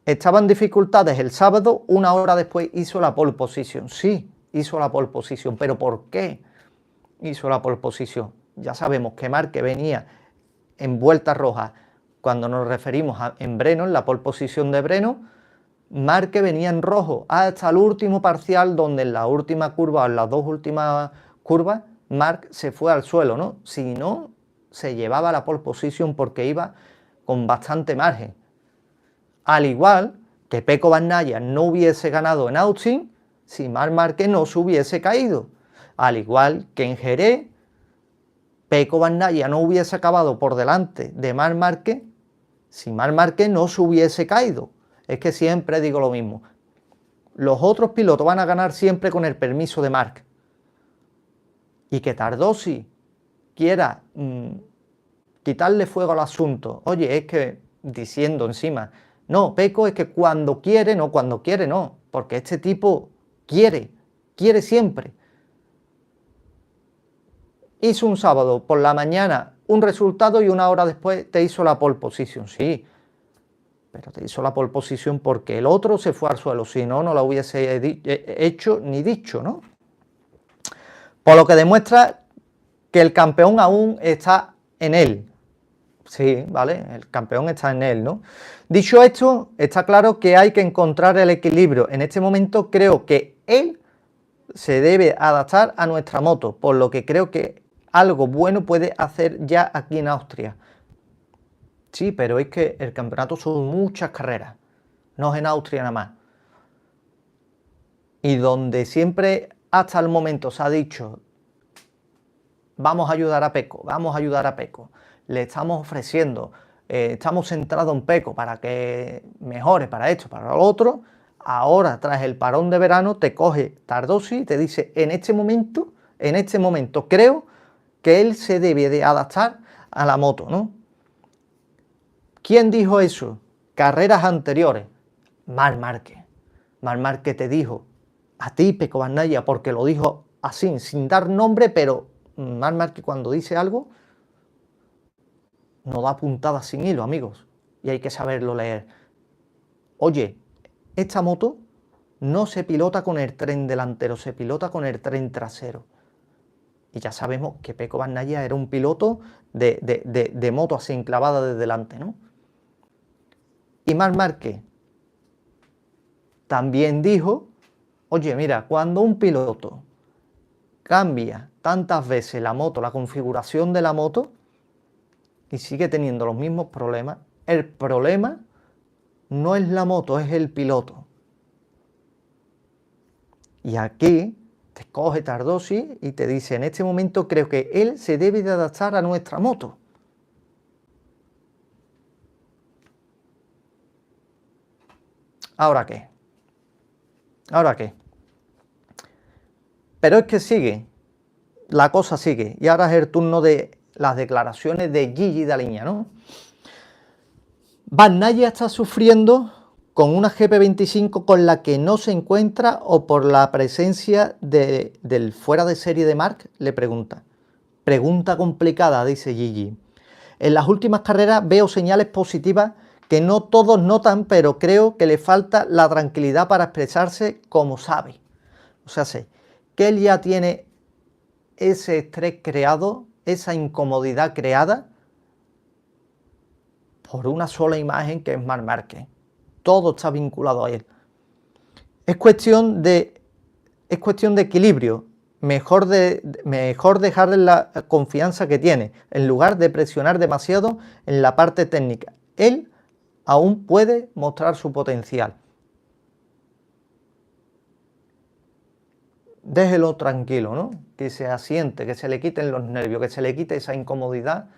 estaba en dificultades el sábado, una hora después hizo la pole position, sí, hizo la pole position, pero ¿por qué hizo la pole position? Ya sabemos que Marque venía en vuelta roja, cuando nos referimos a en Breno, en la pole position de Breno, Marque venía en rojo hasta el último parcial, donde en la última curva, en las dos últimas curvas, Marc se fue al suelo, ¿no? Si no, se llevaba la pole position porque iba con bastante margen. Al igual que Pecco Bagnaia no hubiese ganado en Austin si Marc Márquez no se hubiese caído. Al igual que en Jerez, Pecco Bagnaia no hubiese acabado por delante de Marc Márquez si Marc Márquez no se hubiese caído. Es que siempre digo lo mismo. Los otros pilotos van a ganar siempre con el permiso de Marc. Y que Tardosi quiera quitarle fuego al asunto. Oye, es que diciendo encima, no, Pecco es que cuando quiere, no, porque este tipo quiere siempre. Hizo un sábado por la mañana un resultado y una hora después te hizo la pole position, sí, pero te hizo la pole position porque el otro se fue al suelo, si no, no la hubiese hecho ni dicho, ¿no? Por lo que demuestra que el campeón aún está en él. Sí, ¿vale? El campeón está en él, ¿no? Dicho esto, está claro que hay que encontrar el equilibrio. En este momento creo que él se debe adaptar a nuestra moto, por lo que creo que algo bueno puede hacer ya aquí en Austria. Sí, pero es que el campeonato son muchas carreras, no es en Austria nada más. Y donde siempre hasta el momento se ha dicho, vamos a ayudar a Pecco, le estamos ofreciendo, estamos centrados en Pecco para que mejore, para esto, para lo otro. Ahora, tras el parón de verano, te coge Tardosi y te dice, en este momento creo que él se debe de adaptar a la moto, ¿no? ¿Quién dijo eso? Carreras anteriores. Marc Márquez. Marc Márquez te dijo a ti, Pecco Bagnaia, porque lo dijo así, sin dar nombre, pero Marc Márquez cuando dice algo no da puntada sin hilo, amigos, y hay que saberlo leer. Oye, esta moto no se pilota con el tren delantero, se pilota con el tren trasero. Y ya sabemos que Pecco Bagnaia era un piloto de moto así enclavada de delante, ¿no? Y Marc Márquez también dijo, oye, mira, cuando un piloto cambia tantas veces la moto, la configuración de la moto, y sigue teniendo los mismos problemas, el problema no es la moto, es el piloto. Y aquí te coge Tardosi y te dice, en este momento creo que él se debe de adaptar a nuestra moto. ¿Ahora qué? ¿Ahora qué? Pero es que sigue, la cosa sigue, y ahora es el turno de las declaraciones de Gigi Dall'Igna, ¿no? Bagnaia está sufriendo con una GP25 con la que no se encuentra o por la presencia del fuera de serie de Marc, le pregunta. Pregunta complicada, dice Gigi. En las últimas carreras veo señales positivas que no todos notan, pero creo que le falta la tranquilidad para expresarse como sabe. O sea, sé que él ya tiene ese estrés creado, esa incomodidad creada por una sola imagen que es Marc Márquez. Todo está vinculado a él. Es cuestión de equilibrio. Mejor dejarle la confianza que tiene, en lugar de presionar demasiado en la parte técnica. Él aún puede mostrar su potencial. Déjelo tranquilo, ¿no? Que se asiente, que se le quiten los nervios, que se le quite esa incomodidad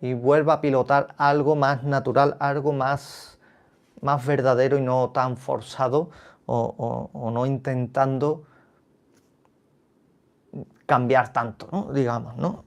y vuelva a pilotar algo más natural, algo más verdadero y no tan forzado o no intentando cambiar tanto, ¿no? Digamos, ¿no?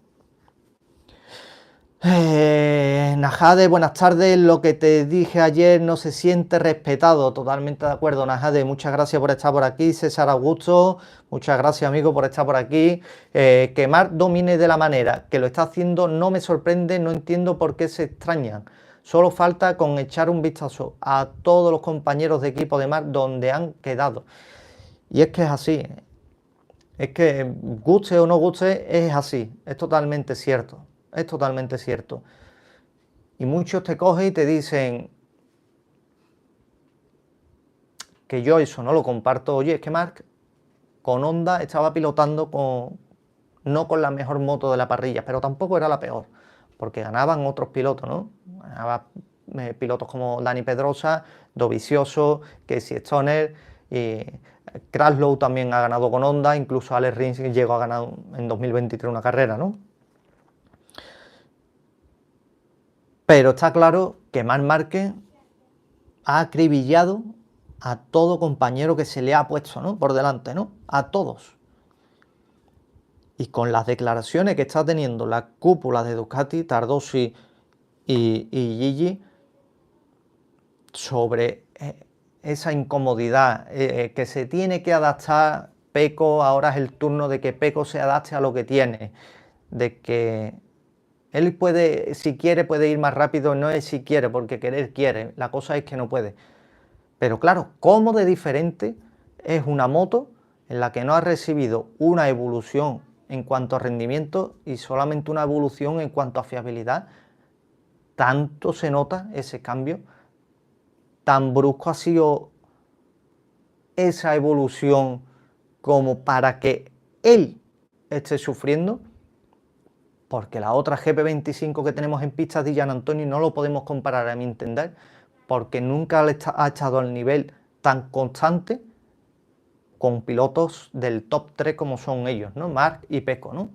Najade, buenas tardes. Lo que te dije ayer no se siente respetado. Totalmente de acuerdo, Najade. Muchas gracias por estar por aquí. César Augusto, muchas gracias, amigo, por estar por aquí. Que Marc domine de la manera que lo está haciendo no me sorprende, no entiendo por qué se extrañan. Solo falta con echar un vistazo a todos los compañeros de equipo de Marc donde han quedado. Y es que es así. Es que guste o no guste, es así. Es totalmente cierto. Es totalmente cierto. Y muchos te cogen y te dicen que yo eso no lo comparto. Oye, es que Marc con Honda estaba pilotando no con la mejor moto de la parrilla, pero tampoco era la peor, porque ganaban otros pilotos, ¿no? Ganaban pilotos como Dani Pedrosa, Dovizioso, Casey Stoner, y Kraslow también ha ganado con Honda, incluso Alex Rins llegó a ganar en 2023 una carrera, ¿no? Pero está claro que Marc Márquez ha acribillado a todo compañero que se le ha puesto, ¿no? Por delante, ¿no? A todos. Y con las declaraciones que está teniendo la cúpula de Ducati, Tardosi y Gigi, sobre esa incomodidad, que se tiene que adaptar Pecco, ahora es el turno de que Pecco se adapte a lo que tiene, de que él puede, si quiere, puede ir más rápido, no es si quiere, porque querer quiere, la cosa es que no puede. Pero claro, ¿cómo de diferente es una moto en la que no ha recibido una evolución en cuanto a rendimiento y solamente una evolución en cuanto a fiabilidad? Tanto se nota ese cambio, tan brusco ha sido esa evolución como para que él esté sufriendo, porque la otra GP25 que tenemos en pistas de Gian Antonio no lo podemos comparar, a mi entender, porque nunca ha estado al nivel tan constante con pilotos del top 3 como son ellos, ¿no? Marc y Pecco, ¿no?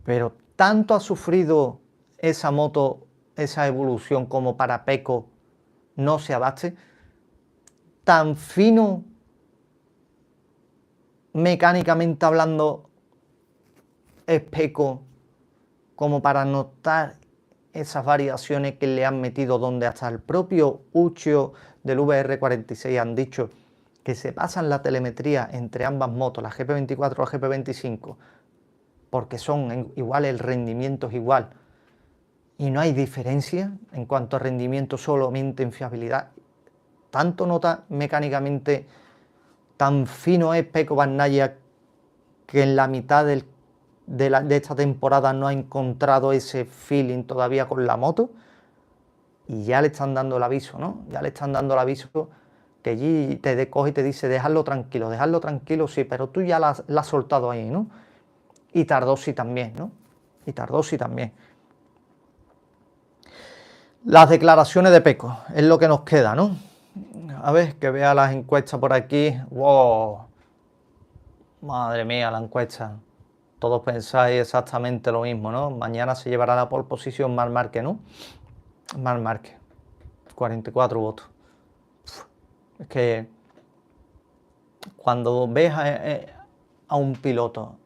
Pero tanto ha sufrido esa moto, esa evolución, como para Pecco no se adapte. Tan fino, mecánicamente hablando, es Pecco como para notar esas variaciones que le han metido, donde hasta el propio Uccio del VR46 han dicho que se pasan la telemetría entre ambas motos, la GP24 o la GP25, porque son iguales, el rendimiento es igual y no hay diferencia en cuanto a rendimiento, solamente en fiabilidad. Tanto nota mecánicamente, tan fino es Pecco Bagnaia, que en la mitad de esta temporada no ha encontrado ese feeling todavía con la moto, y ya le están dando el aviso, ¿no? Ya le están dando el aviso, que allí te coge y te dice, dejadlo tranquilo, sí, pero tú ya la has soltado ahí, ¿no? Y Tardosi también, ¿no? Y Tardosi también. Las declaraciones de Pecco es lo que nos queda, ¿no? A ver, que vea las encuestas por aquí. ¡Wow! Madre mía, la encuesta. Todos pensáis exactamente lo mismo, ¿no? Mañana se llevará la pole position Marc Márquez, ¿no? Marc Márquez. 44 votos. Es que cuando ves a un piloto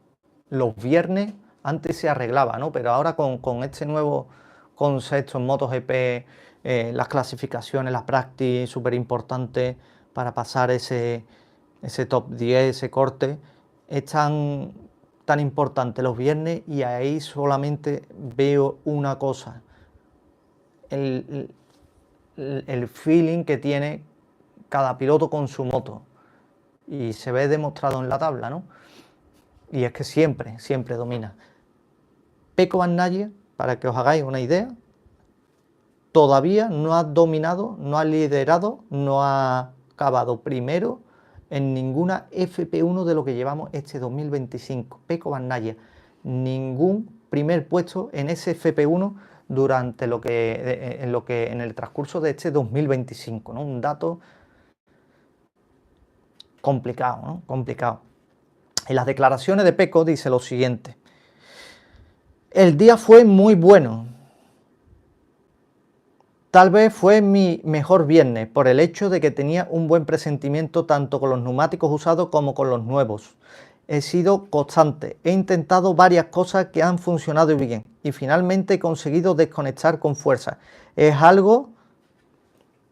los viernes, antes se arreglaba, ¿no? Pero ahora con este nuevo concepto en MotoGP, las clasificaciones, las practice, súper importante para pasar ese top 10, ese corte. Es tan importante los viernes y ahí solamente veo una cosa, el feeling que tiene cada piloto con su moto, y se ve demostrado en la tabla, ¿no? Y es que siempre domina. Pecco Bagnaia, para que os hagáis una idea, todavía no ha dominado, no ha liderado, no ha acabado primero en ninguna FP1 de lo que llevamos este 2025. Pecco Bagnaia, ningún primer puesto en ese FP1 durante en el transcurso de este 2025, ¿no? Un dato complicado, ¿no? Complicado. En las declaraciones de Pecco dice lo siguiente: el día fue muy bueno. Tal vez fue mi mejor viernes por el hecho de que tenía un buen presentimiento tanto con los neumáticos usados como con los nuevos. He sido constante, he intentado varias cosas que han funcionado bien y finalmente he conseguido desconectar con fuerza. Es algo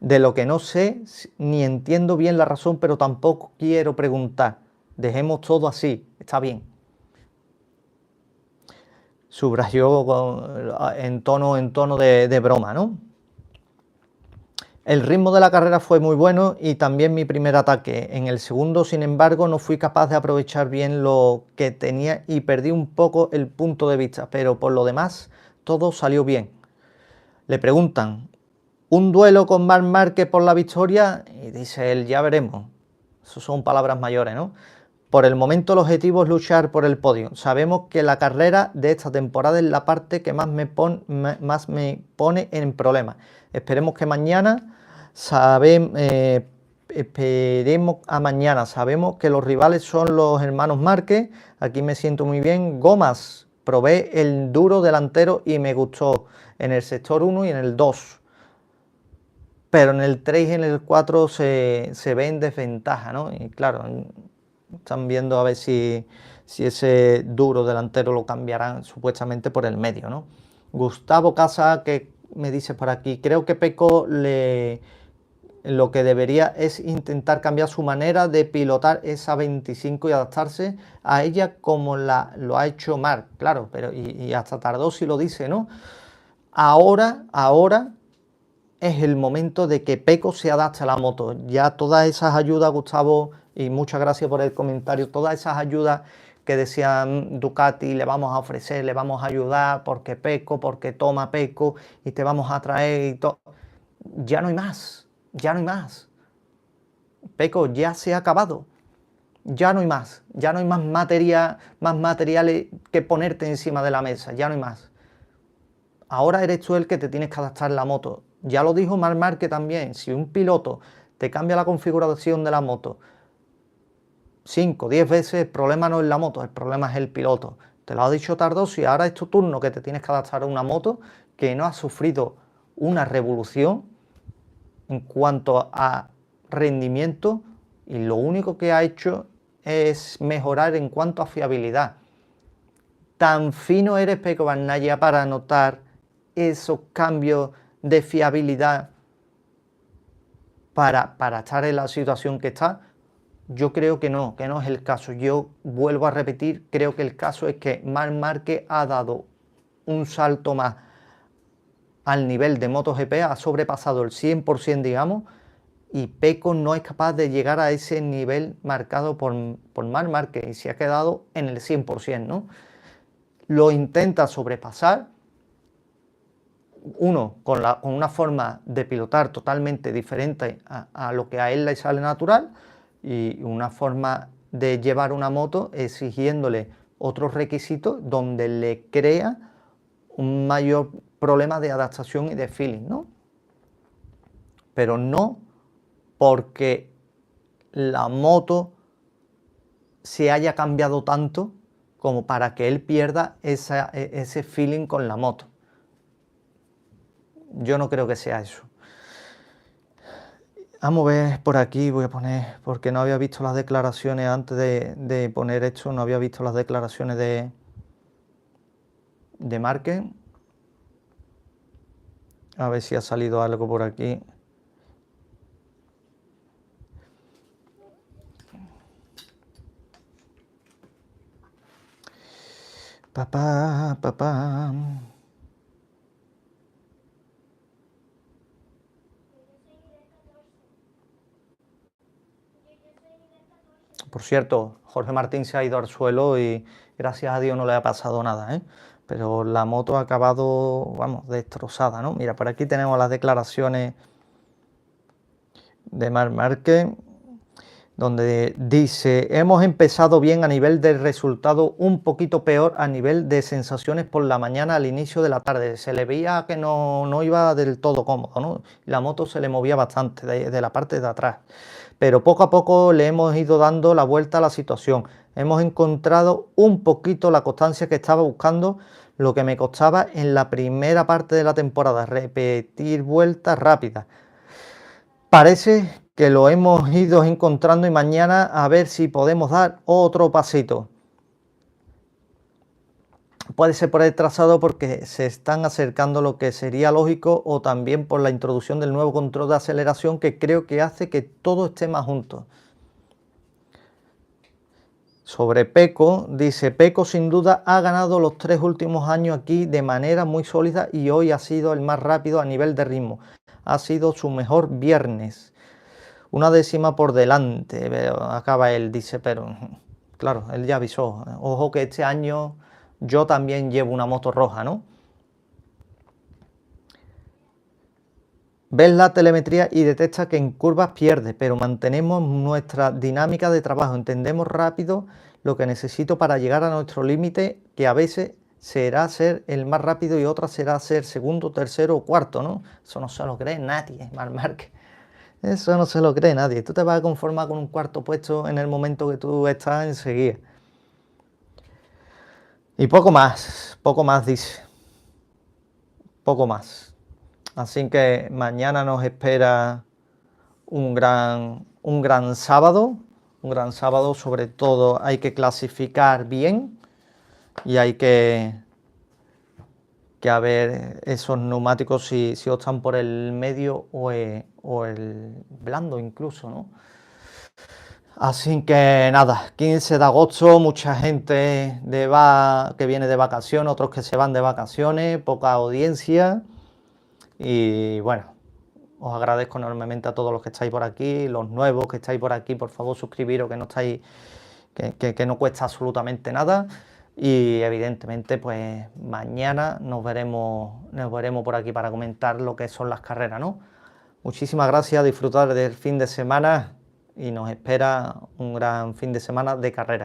de lo que no sé ni entiendo bien la razón, pero tampoco quiero preguntar. Dejemos todo así, está bien. Subrayó en tono de broma, ¿no? El ritmo de la carrera fue muy bueno y también mi primer ataque. En el segundo, sin embargo, no fui capaz de aprovechar bien lo que tenía y perdí un poco el punto de vista, pero por lo demás todo salió bien. Le preguntan, ¿un duelo con Marc Márquez por la victoria? Y dice él, ya veremos. Eso son palabras mayores, ¿no? Por el momento el objetivo es luchar por el podio. Sabemos que la carrera de esta temporada es la parte que más me pone en problemas. Esperemos que mañana esperemos a mañana. Sabemos que los rivales son los hermanos Márquez. Aquí me siento muy bien. Gomas, probé el duro delantero y me gustó en el sector 1 y en el 2. Pero en el 3 y en el 4 se ve en desventaja, ¿no? Y claro, están viendo a ver si ese duro delantero lo cambiarán supuestamente por el medio, ¿no? Gustavo Casa, que me dice por aquí, creo que Pecco lo que debería es intentar cambiar su manera de pilotar esa 25 y adaptarse a ella como lo ha hecho Marc, claro, pero y hasta tardó si lo dice, ¿no? Ahora es el momento de que Pecco se adapte a la moto. Ya todas esas ayudas, Gustavo, y muchas gracias por el comentario, todas esas ayudas que decían Ducati, le vamos a ofrecer, le vamos a ayudar, porque Pecco, porque toma Pecco, y te vamos a traer y todo. Ya no hay más, ya no hay más. Pecco ya se ha acabado. Ya no hay más, ya no hay más materiales que ponerte encima de la mesa, ya no hay más. Ahora eres tú el que te tienes que adaptar a la moto. Ya lo dijo Marc Márquez también, si un piloto te cambia la configuración de la moto 5 o 10 veces, el problema no es la moto, el problema es el piloto. Te lo ha dicho Tardoso y ahora es tu turno que te tienes que adaptar a una moto que no ha sufrido una revolución en cuanto a rendimiento y lo único que ha hecho es mejorar en cuanto a fiabilidad. Tan fino eres, Pecco Bagnaia, para notar esos cambios de fiabilidad para estar en la situación que está. Yo creo que no es el caso. Yo vuelvo a repetir, creo que el caso es que Marc Márquez ha dado un salto más al nivel de MotoGP, ha sobrepasado el 100%, digamos, y Pecco no es capaz de llegar a ese nivel marcado por Marc Márquez y se ha quedado en el 100%, ¿no? Lo intenta sobrepasar, uno con una forma de pilotar totalmente diferente a lo que a él le sale natural y una forma de llevar una moto exigiéndole otros requisitos donde le crea un mayor problema de adaptación y de feeling, ¿no? Pero no porque la moto se haya cambiado tanto como para que él pierda ese feeling con la moto. Yo no creo que sea eso. Vamos a ver por aquí, voy a poner, porque no había visto las declaraciones antes de poner esto, no había visto las declaraciones de Márquez. A ver si ha salido algo por aquí. Papá, papá. Por cierto, Jorge Martín se ha ido al suelo y gracias a Dios no le ha pasado nada, ¿eh? Pero la moto ha acabado, vamos, destrozada, ¿no? Mira, por aquí tenemos las declaraciones de Marc Márquez, donde dice: hemos empezado bien a nivel de resultado, un poquito peor a nivel de sensaciones por la mañana al inicio de la tarde. Se le veía que no iba del todo cómodo, ¿no? La moto se le movía bastante de la parte de atrás. Pero poco a poco le hemos ido dando la vuelta a la situación. Hemos encontrado un poquito la constancia que estaba buscando, lo que me costaba en la primera parte de la temporada, repetir vueltas rápidas. Parece que lo hemos ido encontrando y mañana a ver si podemos dar otro pasito. Puede ser por el trazado porque se están acercando lo que sería lógico, o también por la introducción del nuevo control de aceleración, que creo que hace que todo esté más junto. Sobre Pecco, dice: Pecco sin duda ha ganado los 3 últimos años aquí de manera muy sólida y hoy ha sido el más rápido a nivel de ritmo. Ha sido su mejor viernes. 1 décima por delante, pero acaba él, dice, pero claro, él ya avisó. Ojo que este año yo también llevo una moto roja, ¿no? Ves la telemetría y detecta que en curvas pierde, pero mantenemos nuestra dinámica de trabajo. Entendemos rápido lo que necesito para llegar a nuestro límite, que a veces será ser el más rápido y otra será ser segundo, tercero o cuarto, ¿no? Eso no se lo cree nadie, Marc Márquez. Eso no se lo cree nadie. Tú te vas a conformar con un cuarto puesto en el momento que tú estás enseguida. Y poco más dice. Poco más. Así que mañana nos espera un gran sábado. Un gran sábado, sobre todo hay que clasificar bien y hay que a ver esos neumáticos si optan por el medio o el blando incluso, ¿no? Así que nada, 15 de agosto, mucha gente que viene de vacaciones, otros que se van de vacaciones, poca audiencia. Y bueno, os agradezco enormemente a todos los que estáis por aquí, los nuevos que estáis por aquí, por favor suscribiros, que no estáis, que no cuesta absolutamente nada. Y evidentemente, pues mañana nos veremos por aquí para comentar lo que son las carreras, ¿no? Muchísimas gracias, disfrutar del fin de semana y nos espera un gran fin de semana de carrera.